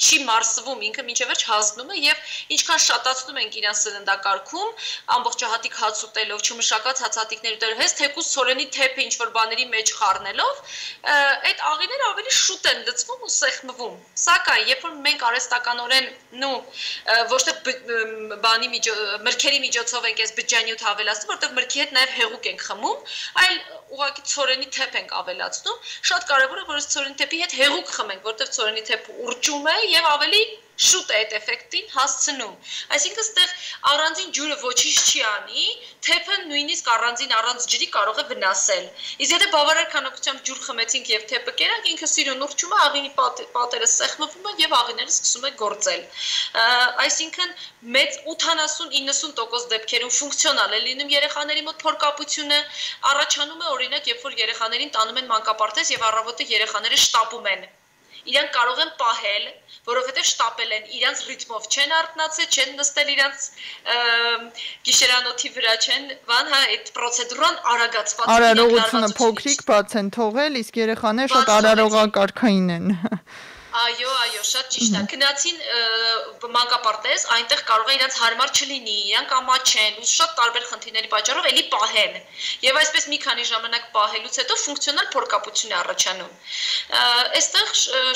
չի մարսվում, ինքը մինչև վերջ հասնում է եւ ինչքան շատացնում ենք իրան սննդակարգում, ամբողջահատիկ հաց ուտելով, չմշակած հացատիկներ ուտելով, հենց թեկուզ ցորենի թեփը ինչ որ բաների մեջ խառնելով, այդ աղիները ավելի շուտ են լցվում ու սեղմվում։ Սակայն երբ որ մենք արհեստականորեն ոչ թե բանի մրգերի միջոցով ենք այս բջջանյութ ավելացնում, որտեղ մրգի հետ նաև հեղուկ ենք խմում, այլ ուղղակի ցորենի թեփ ենք ավելացնում։ Շատ կարևոր է, որ այս ցորենի թեփի հետ հեղուկ խմենք, որտեղ ցորենի թեփը ուռճում է եւ ավելի շուտ է այդ էֆեկտին հասցնում։ Այսինքն այստեղ առանձին ջուրը ոչինչ չի անի, թեփը նույնիսկ առանց ջրի կարող է վնասել։ Իսկ եթե բավարար քանակությամբ ջուր խմեցինք եւ թեփը կերանք, ինքը սիրուն ուռճում է, աղինի պատերը սեղմվում են եւ աղիները սկսում է գործել։ Այսինքն մեծ 80-90% դեպքերում ֆունկցիոնալ է լինում երեխաների մոտ փորկապությունը, առաջանում է օրինակ, երբ որ երեխաներին տանում են մանկապարտեզ եւ առավոտը երեխաները շտապում են։ Իրանք կարող են պահել, որովհետև շտապել են, իրանց ռիթմով չեն արթնացել, չեն նստել իրանց գիշերանոթի վրա, չեն, այդ պրոցեդուրան արագացված է։ Արարողությունը փոքրիկ բաց են թողել, իսկ երեխաները շատ արարողակարգային են։ Այո, շատ ճիշտ է։ Գնացին մանկապարտեզ, այնտեղ կարող է իրենց հարմար չլինի, իրանք ամաչեն, ու շատ տարբեր խնդիրների պատճառով էլի պահեն։ Եվ այսպես մի քանի ժամանակ պահելուց հետո ֆունկցիոնալ փորկապություն է առաջանում։ Այստեղ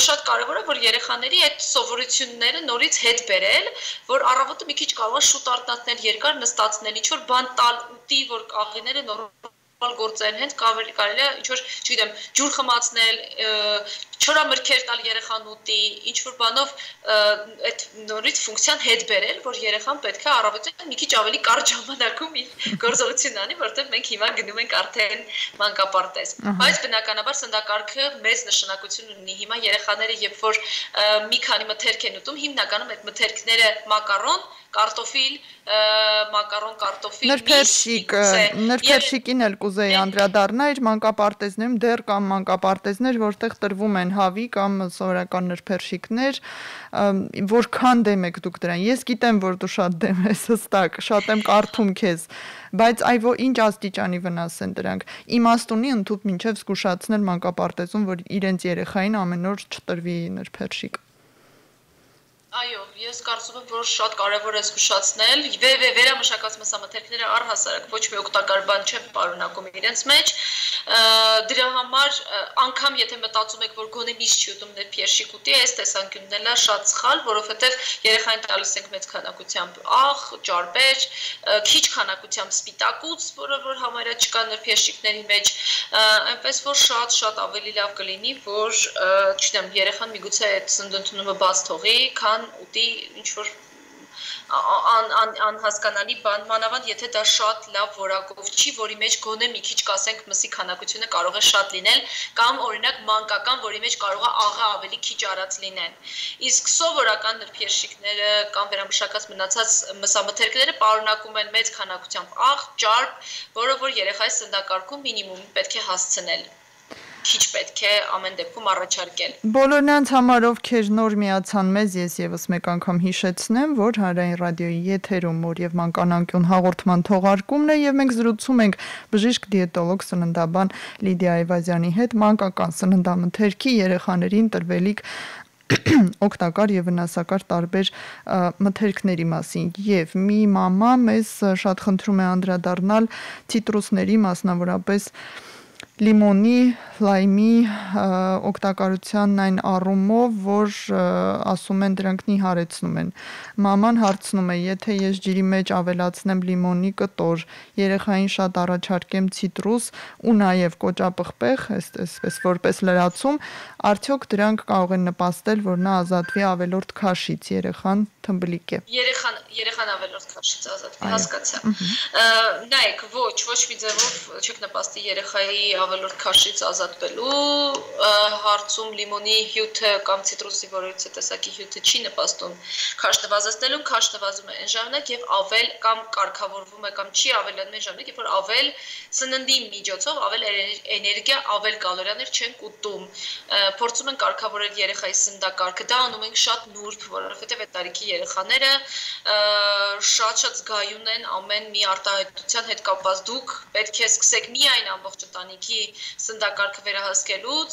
շատ կարևոր է, որ երեխաների այդ սովորությունները նորից հետ բերել, որ առավոտը մի քիչ կարող է շուտ արթնացնել, երկար նստացնել, ինչ-որ բան տալ ուտի, որ աղիները նորմալ գործեն, հենց կարելի է ինչ-որ, չգիտեմ, ջուր խմացնել, չորամրգեր տալ երեխան ուտի, ինչ-որ բանով այդ նորից ֆունկցիան հետ բերել, որ երեխան պետք է առավոտյան մի քիչ ավելի կարճ ժամանակում իր գործողություն անի, որտեղ մենք հիմա գնում ենք արդեն մանկապարտեզ։ Բայց բնականաբար սննդակարգը մեծ նշանակություն ունի։ Հիմա երեխաները երբ որ մի քանի մթերք են ուտում, հիմնականում այդ մթերքները մակարոն, կարտոֆիլ, նրբերշիկին էլ կուզեի անդրադառնալ, մանկապարտեզներում դեռ կամ մանկապարտեզներ, որտեղ տրվում են հավի կամ սովորական նրբերշիկներ, որքան դեմ եք դուք դրան։ Ես գիտեմ, որ դու շատ դեմ ես, հստակ, շատ եմ կարդում քեզ, բայց ինչ աստիճանի վնաս են դրանք։ Իմաստ ունի ընդհանուր մինչև զգուշացնել մանկապարտեզում, որ իրենց երեխային ամեն օր չտրվի նրբերշիկ։ Այո, ես կարծում եմ, որ շատ կարևոր է զգուշացնել, վերամշակած մսամթերքները առհասարակ ոչ մի օգտակար բան չեն պարունակում իրենց մեջ, դրա համար անգամ եթե մտածում եք, որ գոնե միշտ չի ուտում նրբերշիկ ուտի, այս տեսանկյունն էլ է շատ սխալ, որովհետև երեխային տալիս ենք մեծ քանակությամբ աղ, ջարբեր, քիչ քանակությամբ սպիտակուց, որը որ համարյա չկա նրբերշիկների մեջ, այնպես որ շատ ավելի լավ կլինի, որ չգիտեմ, երեխան միգուցե այդ սննդընդունումը բաց թողի, քան ուտի ինչ-որ անհասկանալի բան, մանավանդ եթե դա շատ լավ որակով չի, որի մեջ գոնե մի քիչ կասենք մսի քանակությունը կարող է շատ լինել, կամ օրինակ մանկական, որի մեջ կարող է աղը ավելի քիչ արած լինեն։ Իսկ սովորական նրբերշիկները կամ վերամշակած մնացած մսամթերքները պարունակում են մեծ քանակությամբ աղ, ճարպ, որը որ երեխայի սննդակարգում մինիմում պետք է հասցնել։ Քիչ պետք է ամեն դեպքում առաջարկել։ Բոլորնանց համար ովքեր նոր միացան մեզ, ես եւս մեկ անգամ հիշեցնեմ, որ Հանրային ռադիոյի եթերում Մոր եւ Մանկան հաղորդման թողարկումն է եւ մենք զրուցում ենք բժիշկ դիետոլոգ սննդաբան Լիդիա Այվազյանի հետ մանկական սննդամթերքի երեխաներին տրվելիք օգտակար եւ վնասակար տարբեր մթերքների մասին եւ մի մամա մեզ շատ խնդրում է անդրադառնալ ցիտրուսների, մասնավորապես լիմոնի, լայմի օգտակարությանն այն առումով, որ ասում են դրանք նիհարեցնում են։ Մաման հարցնում է, եթե ես ջրի մեջ ավելացնեմ լիմոնի կտոր, երեխային շատ առաջարկեմ ցիտրուս ու նաև կոճապղպեղ, այսպես որպես լրացում, արդյոք դրանք կարող են նպաստել, որ նա ազատվի ավելորդ քաշից, երեխան թմբլիկ է։ Երեխան ավելորդ քաշից ազատվի, հասկացա։ Նայեք, ոչ մի ձևով չեք նպաստի երեխայի ավելորդ քաշից ազատվելու հարցում լիմոնի հյութը կամ ցիտրուսի որևիցե տեսակի հյութը չի նպաստում քաշ նվազեցնելուն, քաշ նվազում է այն ժամանակ եւ ավել կամ կարգավորվում է կամ չի ավելանում այն ժամանակ, երբ որ ավել սննդի միջոցով ավել էներգիա, ավել կալորիաներ չենք ուտում։ Փորձում ենք կարգավորել երեխայի սննդակարգը, դա անում ենք շատ նուրբ, որովհետեւ այդ տարիքի երեխաները շատ զգայուն են ամեն մի արտահայտության հետ կապված։ Դուք պետք է սկսեք միայն ամբողջ ընտանիքի սննդակարգը վերահսկելուց,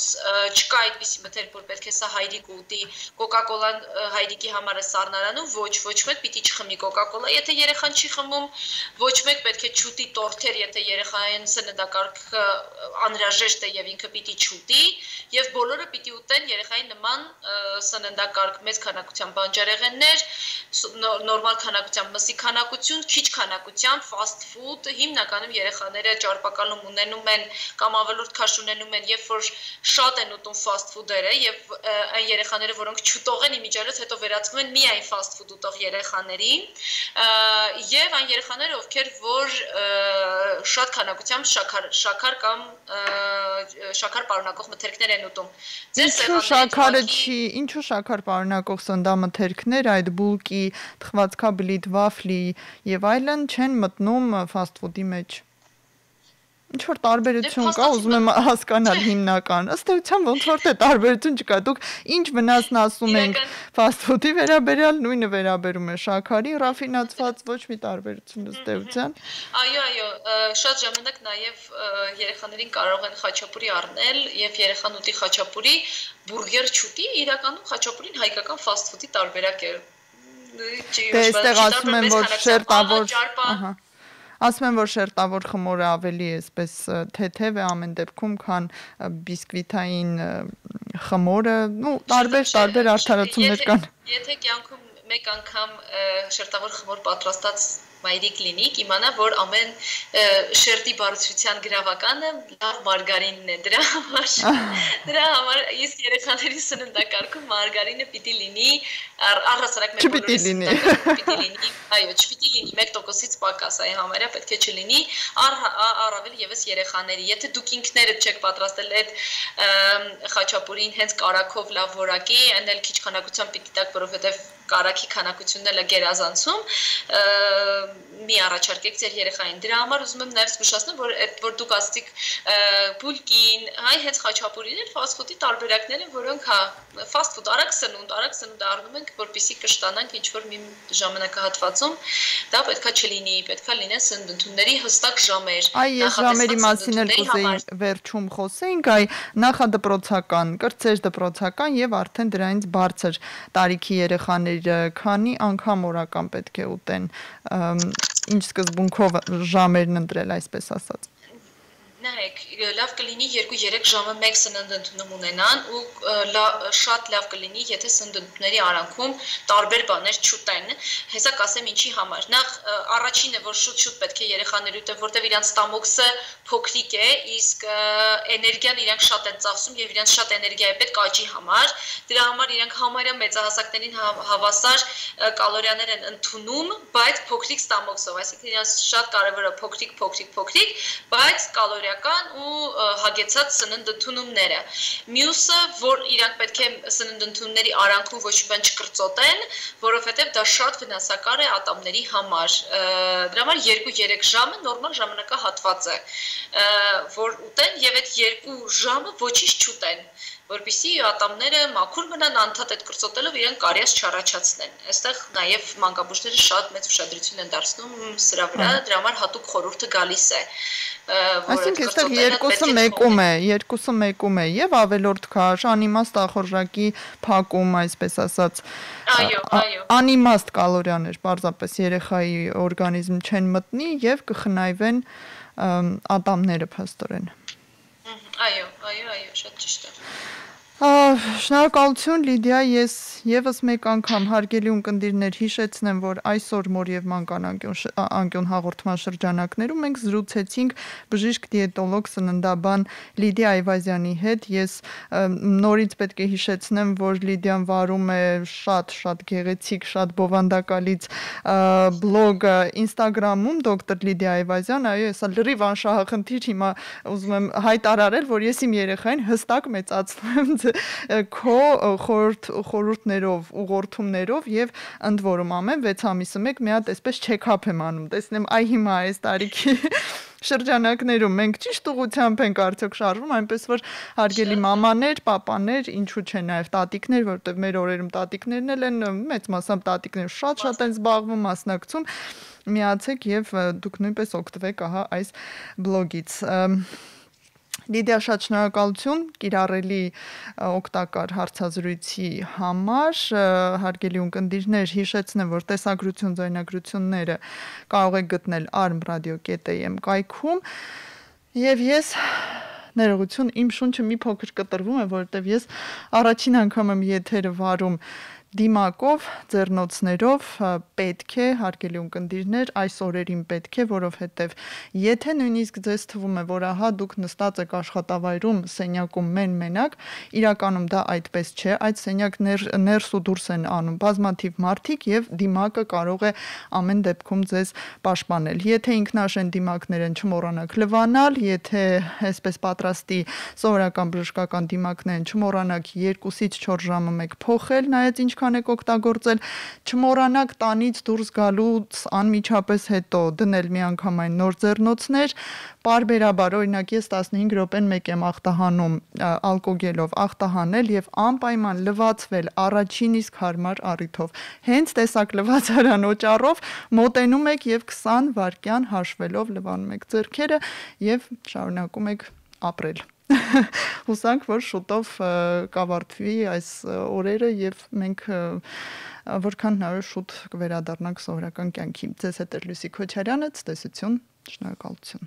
չկա այդպիսի մթերք, որ պետք է սա հայրիկը ուտի, կոկա-կոլան հայրիկի համար է սառնարանում, ոչ մեկ պիտի չխմի կոկա-կոլա, եթե երեխան չի խմում, ոչ մեկ պետք է չուտի տորթեր, եթե երեխային սննդակարգը անհրաժեշտ է եւ ինքը պիտի չուտի, եւ բոլորը պիտի ուտեն երեխային նման սննդակարգ, մեծ քանակությամբ բանջարեղեններ, նորմալ քանակությամբ մսի քանակություն, քիչ քանակությամբ fast food, հիմնականում երեխաները ճարպակալում ունենում են կամ ավելորդ քաշ ունենում են, երբ որ շատ են ուտում fast food-երը եւ այն երեխաները, որոնք չուտող են իմիջիալից հետո վերածվում են միայն fast food ուտող երեխաների, եւ այն երեխաները, ովքեր որ շատ քանակությամբ շաքար կամ շաքար պարունակող մթերքներ են ուտում։ Ինչու շաքար պարունակող սննդամթերքներ, այդ բուլկի, թխվածքաբլիթ, վաֆլի եւ այլն չեն մտնում fast food-ի մեջ։ Ինչ որ տարբերություն կա, ուզում եմ հասկանալ հիմնական։ Ըստ էության ոնց որ թե տարբերություն չկա։ Դուք ինչ վնասն ասում եք fast food-ի վերաբերյալ, նույնը վերաբերում է շաքարի, ռաֆինացված, ոչ մի տարբերություն ըստ էության։ Այո, շատ ժամանակ նաև երեխաներին կարող են խաչապուրի առնել եւ երեխան ուտի խաչապուրի, բուրգեր չուտի, իրականում խաչապուրին հայկական fast food-ի տարբերակ է։ Դե այստեղ ասում են, որ շերտավոր, ասում են, որ շերտավոր խմորը ավելի էսպես թեթև է ամեն դեպքում, քան բիսկվիտային խմորը, տարբեր արդարացումներ կան։ Եթե կյանքում մեկ անգամ շերտավոր խմոր պատրաստած մայրիկ լինի, կիմանա, որ ամեն շերտի բարձրության գրավականը լավ մարգարինն է, դրա համար իսկ երեխաների սննդակարգում մարգարինը պիտի լինի, առհասարակ մեր բոլորիս պիտի լինի, այո, չպիտի լինի 1%-ից պակաս, այ համարյա պետք է չլինի, առավել եւս երեխաների, եթե դուք ինքներդ չեք պատրաստել այդ խաչապուրին հենց կարակով լավ որակի, այն էլ քիչ քանակությամբ պիտի տակ, որովհետեւ կարակի քանակությունն էլ է գերազանցում, մի առաջարկեք ձեր երեխային։ Դրա համար ուզում եմ նաև զգուշացնել, որ դուք ասացիք բուլկին, այ հենց խաչապուրին էլ fast food-ի տարբերակներ են, որոնք fast food արագ սնունդ առնում ենք, որպեսզի կշտանանք ինչ-որ մի ժամանակահատվածում, դա պետքա չլինի, պետքա լինեն սննդությունների հստակ ժամեր։ Այ ես ժամերի մասին էլ կուզեի վերջում խոսեինք, այ նախադպրոցական, կրծեր դպրոցական եւ արդեն դրանից բարձր տարիքի երեխաներ քանի անգամ օրական պետք է ուտեն, ինչ սկզբունքով ժամերն ընտրել, այսպես ասած։ Նայեք, լավ կլինի 2-3 ժամը մեկ սննդընդունում ունենան ու շատ լավ կլինի, եթե սննդընդունների արանքում տարբեր բաներ չուտեն։ Հեսա կասեմ ինչի համար։ Նախ առաջինը, որ շուտ պետք է երեխաներ ուտեն, որտեղ իրանց ստամոքսը փոքրիկ է, իսկ էներգիան իրանք շատ են ծախսում եւ իրանց շատ էներգիա է պետք աճի համար։ Դրա համար իրանք համարյա մեծահասակներին հավասար կալորիաներ են ընդունում, բայց փոքրիկ ստամոքսով, այսինքն իրանց շատ կարևոր է փոքրիկ, բայց կալորիական ու հագեցած սննդընդունումները։ Մյուսը, որ իրանք պետք է սննդընդունումների արանքում ոչ մի բան չկրծոտեն, որովհետև դա շատ վնասակար է ատամների համար։ Դրա համար 2-3 ժամը նորմալ ժամանակահատված է, որ ուտեն եւ այդ 2 ժամը ոչինչ չուտեն, որպեսզի ատամները մաքուր մնան, անդադ այդ կրծոտելով իրեն կարիես չառաջացնեն։ Այստեղ նաև մանկաբույժները շատ մեծ ուշադրություն են դարձնում սրա վրա, դրա համար հատուկ խորհուրդը գալիս է։ Այսինքն այստեղ երկուսը մեկում է եւ ավելորդ քաշ, անիմաստ ախորժակի փակում, այսպես ասած։ Այո։ Անիմաստ կալորիաներ պարզապես երեխայի օրգանիզմ չեն մտնի եւ կխնայվեն ատամները փաստորեն։ Այո, շատ ճիշտ է։ Շնորհակալություն Լիդիա, ես եւս մեկ անգամ հարգելի ունկնդիրներ հիշեցնեմ, որ այսօր մոր եւ մանկան անկյուն հաղորդման շրջանակներում մենք զրուցեցինք բժիշկ դիետոլոգ սննդաբան Լիդիա Այվազյանի հետ։ Ես նորից պետք է հիշեցնեմ, որ Լիդիան վարում է շատ գեղեցիկ, շատ բովանդակալից բլոգ Instagram-ում դոկտոր Լիդիա Այվազյան, այո, հեսա լրիվ անշահախնդիր հիմա ուզում եմ հայտարարել, որ ես իմ երեխային հստակ մեծացնում եմ քո խորհուրդներով, ուղղորդումներով եւ ընդ որում ամեն 6 ամիսը մեկ մի հատ այսպես check-up եմ անում, տեսնեմ այ հիմա այս տարիքի շրջանակներում մենք ճիշտ ուղղությամբ ենք արդյոք շարժվում, այնպես որ հարգելի մամաներ, պապաներ, ինչու՞ չէ նաև տատիկներ, որովհետև մեր օրերում տատիկներն էլ են, մեծ մասամբ տատիկներ շատ են զբաղվում, մասնակցում, միացեք եւ դուք նույնպես օգտվեք ահա այս բլոգից։ Լիդիա, շատ շնորհակալություն կիրառելի օգտակար հարցազրույցի համար, հարգելի ունկնդիրներ, հիշեցնեմ, որ տեսագրություն, ձայնագրությունները կարող եք գտնել armradio.am կայքում եւ ես ներողություն, իմ շունչը մի փոքր կտրվում է, որովհետեւ ես առաջին անգամ եմ եթերը վարում դիմակով, ձեռնոցներով, պետք է, հարգելի ունկնդիրներ, այս օրերին պետք է, որովհետև եթե նույնիսկ ձեզ թվում է, որ ահա դուք նստած եք աշխատավայրում, սենյակում մենակ, իրականում դա այդպես չէ, այդ սենյակ ներս ու դուրս են անում բազմաթիվ մարդիկ եւ դիմակը կարող է ամեն դեպքում ձեզ պաշտպանել։ Եթե ինքնաշեն դիմակներ են, չմոռանաք լվանալ, եթե այսպես պատրաստի սովորական բժշկական դիմակներ են, չմոռանաք 2-ից 4 ժամը մեկ փոխել, նայած ինչքան որքան եք օգտագործել, չմոռանաք տանից դուրս գալուց անմիջապես հետո դնել միանգամայն նոր ձեռնոցներ, պարբերաբար, օրինակ ես 15 րոպեն մեկ եմ ախտահանում ալկոգելով ախտահանել եւ անպայման լվացվել առաջին իսկ հարմար առիթով։ Հենց տեսակ լվացարան օճառով մոտենում եք եւ 20 վայրկյան հաշվելով լվանում եք ձեռքերը եւ շարունակում եք ապրել։ Հուսանք, որ շուտով կավարտվի այս օրերը եւ մենք որքան հնարավոր շուտ կվերադառնանք սովորական կյանքի։ Ձեզ հետ է Լուսի Քոչարյանը, ցտեսություն, շնորհակալություն։